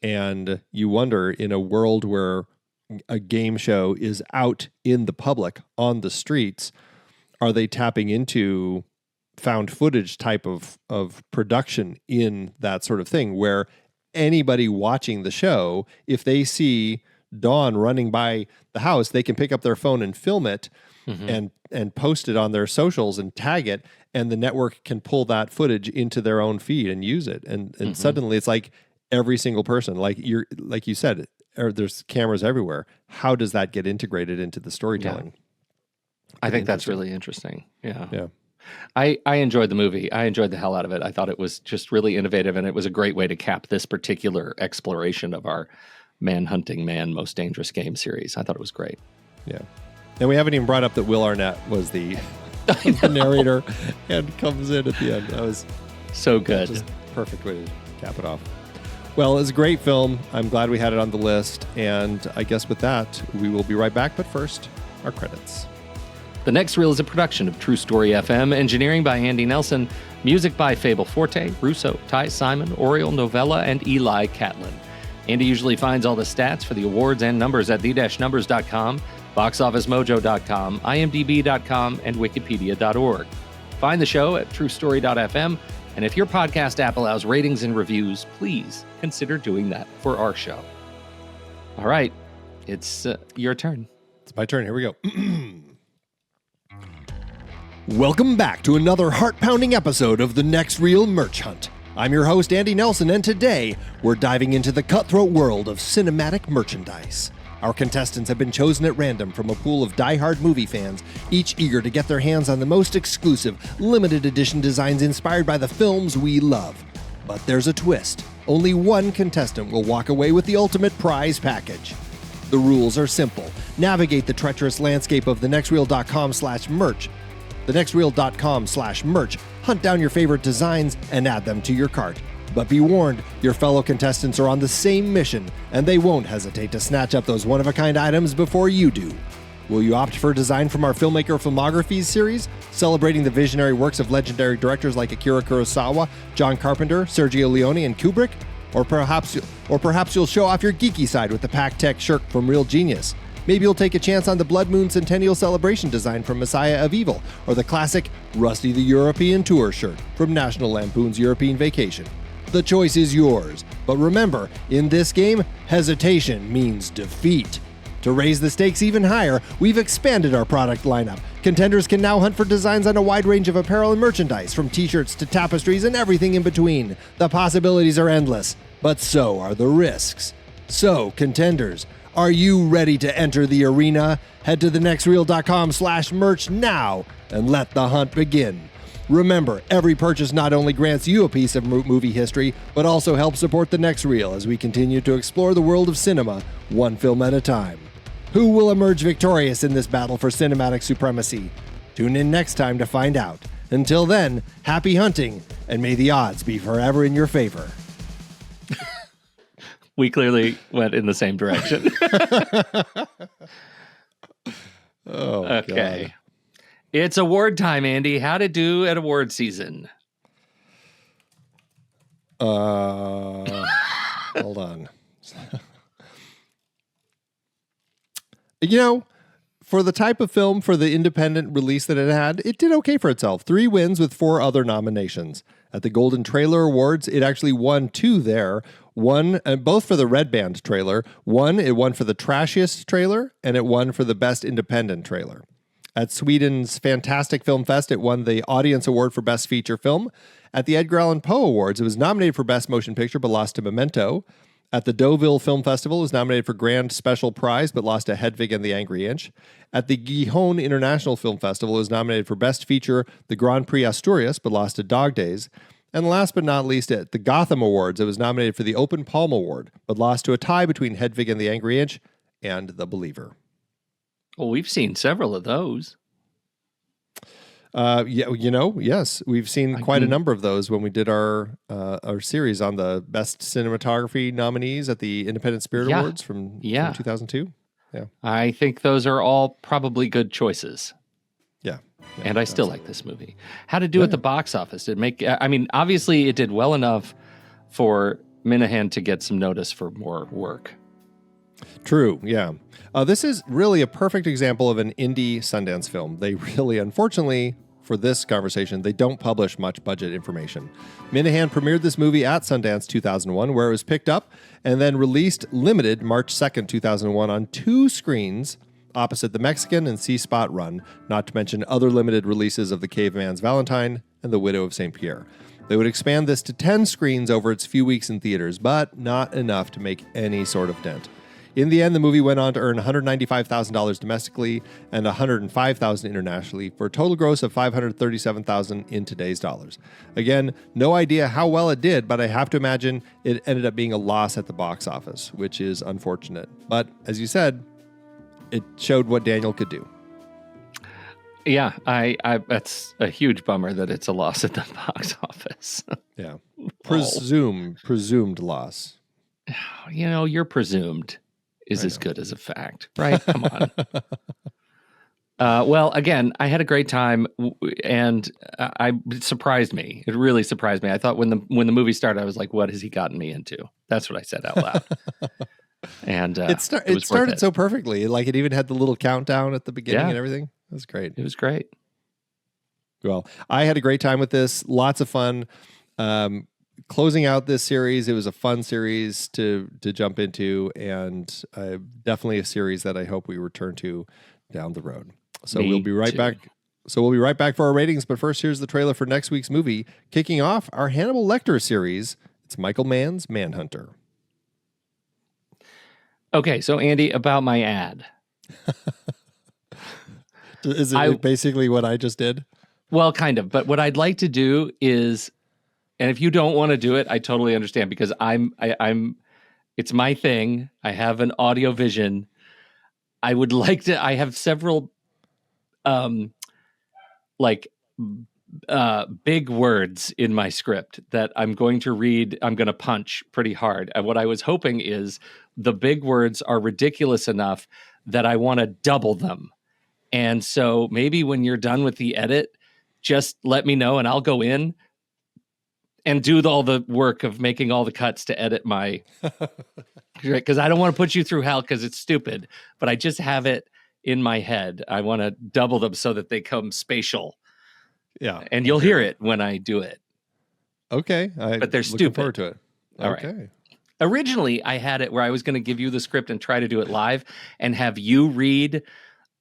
And you wonder, in a world where a game show is out in the public on the streets, are they tapping into found footage type of production in that sort of thing, where anybody watching the show, if they see Dawn running by the house, they can pick up their phone and film it and post it on their socials and tag it, and the network can pull that footage into their own feed and use it. And suddenly it's like every single person, like you said, there's cameras everywhere. How does that get integrated into the storytelling? Yeah. I think that's really interesting. Yeah. I enjoyed the movie. I enjoyed the hell out of it. I thought it was just really innovative, and it was a great way to cap this particular exploration of our Man-Hunting Man Most Dangerous Game series. I thought it was great. Yeah. And we haven't even brought up that Will Arnett was the narrator and comes in at the end. That was so good. Just perfect way to cap it off. Well, it's a great film. I'm glad we had it on the list. And I guess with that, we will be right back. But first, our credits. The Next Reel is a production of True Story FM, engineering by Andy Nelson, music by Fable Forte, Russo, Ty Simon, Oriole Novella, and Eli Catlin. Andy usually finds all the stats for the awards and numbers at the-numbers.com, boxofficemojo.com, imdb.com, and wikipedia.org. Find the show at truestory.fm, and if your podcast app allows ratings and reviews, please consider doing that for our show. All right, it's your turn. It's my turn. Here we go. Welcome back to another heart-pounding episode of the Next Reel Merch Hunt. I'm your host, Andy Nelson, and today we're diving into the cutthroat world of cinematic merchandise. Our contestants have been chosen at random from a pool of die-hard movie fans, each eager to get their hands on the most exclusive, limited edition designs inspired by the films we love. But there's a twist. Only one contestant will walk away with the ultimate prize package. The rules are simple. Navigate the treacherous landscape of thenextreel.com/merch. thenextreel.com/merch. Hunt down your favorite designs and add them to your cart. But be warned, your fellow contestants are on the same mission, and they won't hesitate to snatch up those one-of-a-kind items before you do. Will you opt for a design from our Filmmaker Filmographies series, celebrating the visionary works of legendary directors like Akira Kurosawa, John Carpenter, Sergio Leone, and Kubrick? Or perhaps you'll show off your geeky side with the Pac-Tech shirt from Real Genius. Maybe you'll take a chance on the Blood Moon Centennial Celebration design from Messiah of Evil, or the classic Rusty the European Tour shirt from National Lampoon's European Vacation. The choice is yours, but remember, in this game, hesitation means defeat. To raise the stakes even higher, we've expanded our product lineup. Contenders can now hunt for designs on a wide range of apparel and merchandise, from t-shirts to tapestries and everything in between. The possibilities are endless, but so are the risks. So, Contenders, are you ready to enter the arena? Head to thenextreel.com/merch now and let the hunt begin. Remember, every purchase not only grants you a piece of movie history, but also helps support The Next Reel as we continue to explore the world of cinema, one film at a time. Who will emerge victorious in this battle for cinematic supremacy? Tune in next time to find out. Until then, happy hunting, and may the odds be forever in your favor. We clearly went in the same direction. Oh, okay. God. It's award time, Andy. How'd it do at award season? Hold on. You know, for the type of film, for the independent release that it had, it did okay for itself. 3 wins with 4 other nominations. At the Golden Trailer Awards, it actually won 2 there. One, both for the Red Band trailer. It won for the trashiest trailer, and it won for the best independent trailer. At Sweden's Fantastic Film Fest, it won the Audience Award for Best Feature Film. At the Edgar Allan Poe Awards, it was nominated for Best Motion Picture, but lost to Memento. At the Deauville Film Festival, it was nominated for Grand Special Prize, but lost to Hedwig and the Angry Inch. At the Gijón International Film Festival, it was nominated for Best Feature, the Grand Prix Asturias, but lost to Dog Days. And last but not least, at the Gotham Awards, it was nominated for the Open Palm Award, but lost to a tie between Hedwig and the Angry Inch and The Believer. Well, we've seen several of those. Yes, we've seen quite a number of those when we did our series on the best cinematography nominees at the Independent Spirit Awards from 2002. Yeah, I think those are all probably good choices. Yeah, and I still like this movie. How did it do at the box office? Did it make? I mean, obviously, it did well enough for Minahan to get some notice for more work. True, yeah. This is really a perfect example of an indie Sundance film. They really, unfortunately, for this conversation, they don't publish much budget information. Minahan premiered this movie at Sundance 2001, where it was picked up and then released limited March 2nd, 2001 on 2 screens opposite the Mexican and C-Spot run, not to mention other limited releases of The Caveman's Valentine and The Widow of St. Pierre. They would expand this to 10 screens over its few weeks in theaters, but not enough to make any sort of dent. In the end, the movie went on to earn $195,000 domestically and $105,000 internationally for a total gross of $537,000 in today's dollars. Again, no idea how well it did, but I have to imagine it ended up being a loss at the box office, which is unfortunate. But as you said, it showed what Daniel could do. Yeah, I that's a huge bummer that it's a loss at the box office. Yeah, presumed loss. You know, you're presumed is as good as a fact, right? Come on. Well, again, I had a great time, and it surprised me. It really surprised me. I thought when the movie started, I was like, "What has he gotten me into?" That's what I said out loud. And it started so perfectly. Like it even had the little countdown at the beginning and everything. It was great. It was great. Well, I had a great time with this. Lots of fun. Closing out this series, it was a fun series to jump into, and definitely a series that I hope we return to down the road. So we'll be right back. So we'll be right back for our ratings. But first, here's the trailer for next week's movie, kicking off our Hannibal Lecter series. It's Michael Mann's Manhunter. Okay, so Andy, about my ad. Is it basically what I just did? Well, kind of. But what I'd like to do is, and if you don't want to do it, I totally understand, because it's my thing. I have an audio vision. I would like to, I have several, big words in my script that I'm going to read. I'm going to punch pretty hard. And what I was hoping is the big words are ridiculous enough that I want to double them. And so maybe when you're done with the edit, just let me know and I'll go in and do all the work of making all the cuts to edit my, because I don't want to put you through hell because it's stupid, but I just have it in my head. I want to double them so that they come spatial. Yeah. And you'll hear it when I do it. Okay. But they're looking stupid. Forward to it. All okay. Right. Originally, I had it where I was going to give you the script and try to do it live and have you read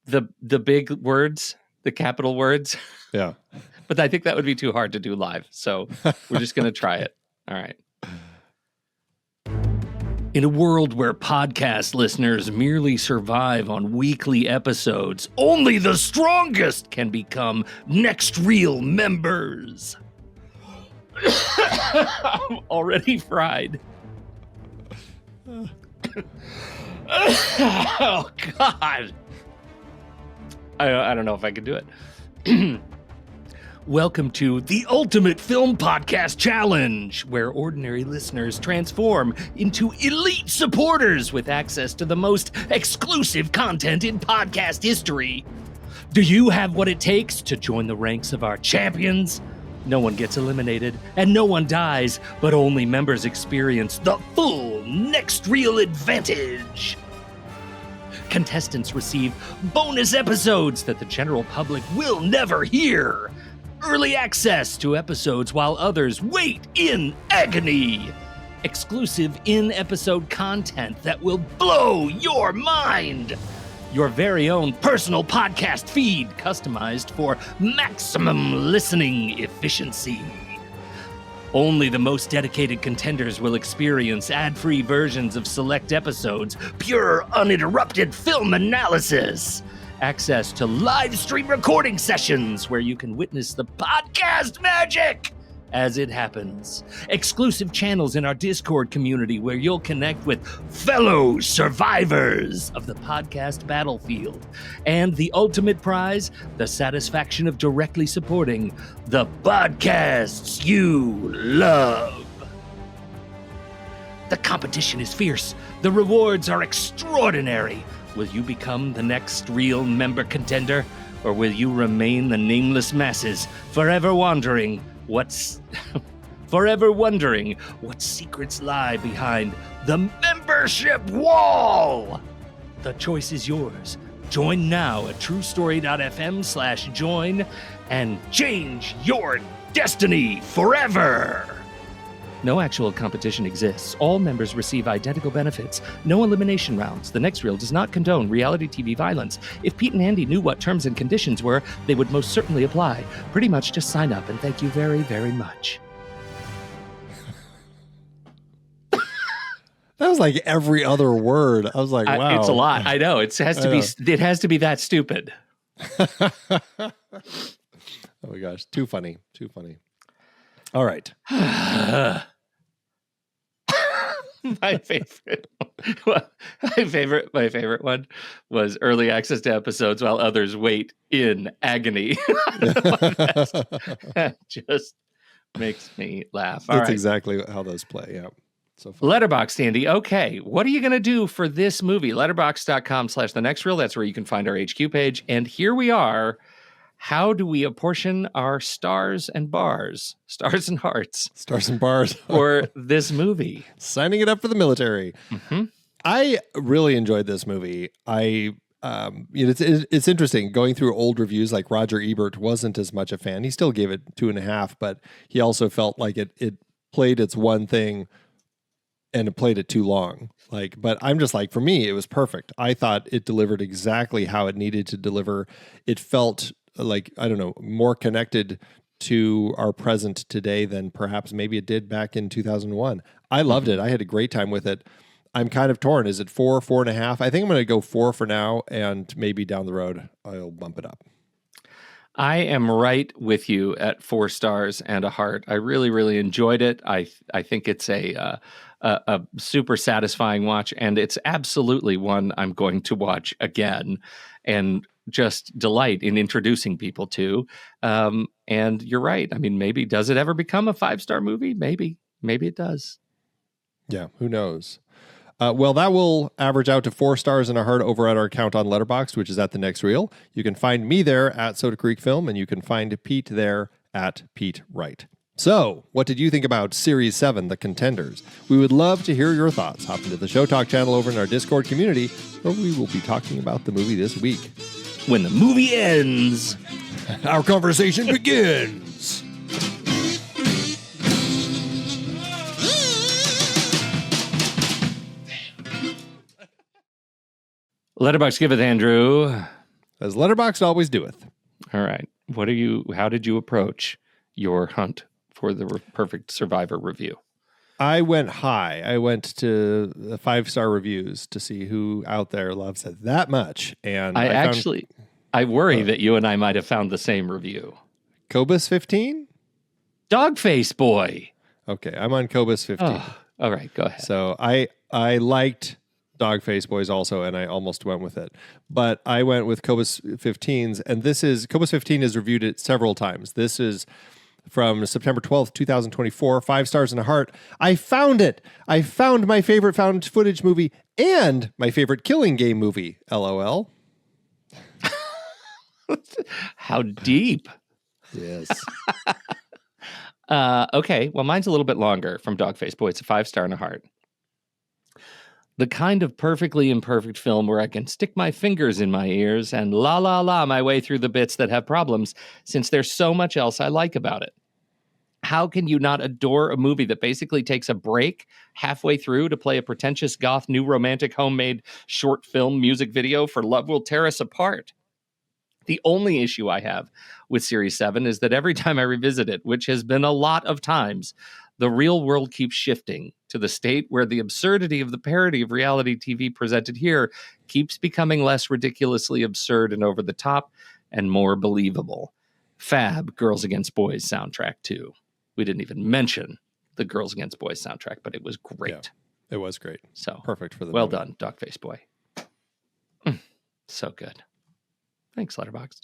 the big words, the capital words. Yeah. But I think that would be too hard to do live. So we're just going to try it. All right. In a world where podcast listeners merely survive on weekly episodes, only the strongest can become Next Reel members. I'm already fried. Oh, God. I don't know if I can do it. Welcome to the Ultimate Film Podcast Challenge, where ordinary listeners transform into elite supporters with access to the most exclusive content in podcast history. Do you have what it takes to join the ranks of our champions? No one gets eliminated, and no one dies, but only members experience the full Next Reel advantage. Contestants receive bonus episodes that the general public will never hear. Early access to episodes while others wait in agony. Exclusive in-episode content that will blow your mind. Your very own personal podcast feed customized for maximum listening efficiency. Only the most dedicated contenders will experience ad-free versions of select episodes, pure, uninterrupted film analysis. Access to live stream recording sessions where you can witness the podcast magic as it happens. Exclusive channels in our Discord community where you'll connect with fellow survivors of the podcast battlefield. And the ultimate prize, the satisfaction of directly supporting the podcasts you love. The competition is fierce. The rewards are extraordinary. Will you become the next real member contender, or will you remain the nameless masses, forever wondering what secrets lie behind the membership wall? The choice is yours. Join now at truestory.fm/join and change your destiny forever. No actual competition exists. All members receive identical benefits. No elimination rounds. The Next Reel does not condone reality TV violence. If Pete and Andy knew what terms and conditions were, they would most certainly apply. Pretty much just sign up, and thank you very, very much. That was like every other word. I was like, wow. It's a lot. I know. It has to be that stupid. Oh my gosh. Too funny. Too funny. All right. My favorite one was early access to episodes while others wait in agony. That just makes me laugh. That's exactly how those play. Yeah. So fun. Letterboxd, Andy. Okay. What are you going to do for this movie? Letterboxd.com/thenextreel. That's where you can find our HQ page. And here we are. How do we apportion our stars and hearts for this movie? Signing it up for the military. Mm-hmm. I really enjoyed this movie. It's interesting going through old reviews. Like Roger Ebert wasn't as much a fan. He still gave it 2.5, but he also felt like it played its one thing and it played it too long. But I'm just like, for me, it was perfect. I thought it delivered exactly how it needed to deliver. It felt like, I don't know, more connected to our present today than perhaps maybe it did back in 2001. I loved it. I had a great time with it. I'm kind of torn. Is it 4, 4.5? I think I'm going to go 4 for now, and maybe down the road I'll bump it up. I am right with you at 4 stars and a heart. I really, really enjoyed it. I think it's a super satisfying watch, and it's absolutely one I'm going to watch again and just delight in introducing people to. And you're right. I mean, maybe does it ever become a 5-star movie? Maybe it does. Yeah, who knows? Well, that will average out to 4 stars and a heart over at our account on Letterboxd, which is at The Next Reel. You can find me there at Soda Creek Film, and you can find Pete there at Pete Wright. So, what did you think about Series 7, The Contenders? We would love to hear your thoughts. Hop into the Show Talk channel over in our Discord community, where we will be talking about the movie this week. When the movie ends, our conversation begins. Letterbox giveth, Andrew. As Letterboxd always doeth. All right. How did you approach your hunt for the perfect Survivor review? I went high. I went to the 5-star reviews to see who out there loves it that much. And I worry that you and I might have found the same review. Cobus 15? Dogface Boy. Okay, I'm on Cobus 15. Oh, all right, go ahead. So I liked Dogface Boys also, and I almost went with it. But I went with Cobus 15's, and Cobus 15 has reviewed it several times. This is from September 12th, 2024, 5 stars and a heart. I found it. I found my favorite found footage movie and my favorite killing game movie, LOL. How deep. Yes. Okay, well, mine's a little bit longer from Dogface Boy. It's a 5 star and a heart. The kind of perfectly imperfect film where I can stick my fingers in my ears and la la la my way through the bits that have problems, since there's so much else I like about it. How can you not adore a movie that basically takes a break halfway through to play a pretentious goth new romantic homemade short film music video for Love Will Tear Us Apart? The only issue I have with Series 7 is that every time I revisit it, which has been a lot of times, the real world keeps shifting to the state where the absurdity of the parody of reality TV presented here keeps becoming less ridiculously absurd and over the top and more believable. Fab Girls Against Boys soundtrack, too. We didn't even mention the Girls Against Boys soundtrack, but it was great. Yeah, it was great. So perfect for the well movie. Done, Dogface Boy. So good. Thanks, Letterboxd.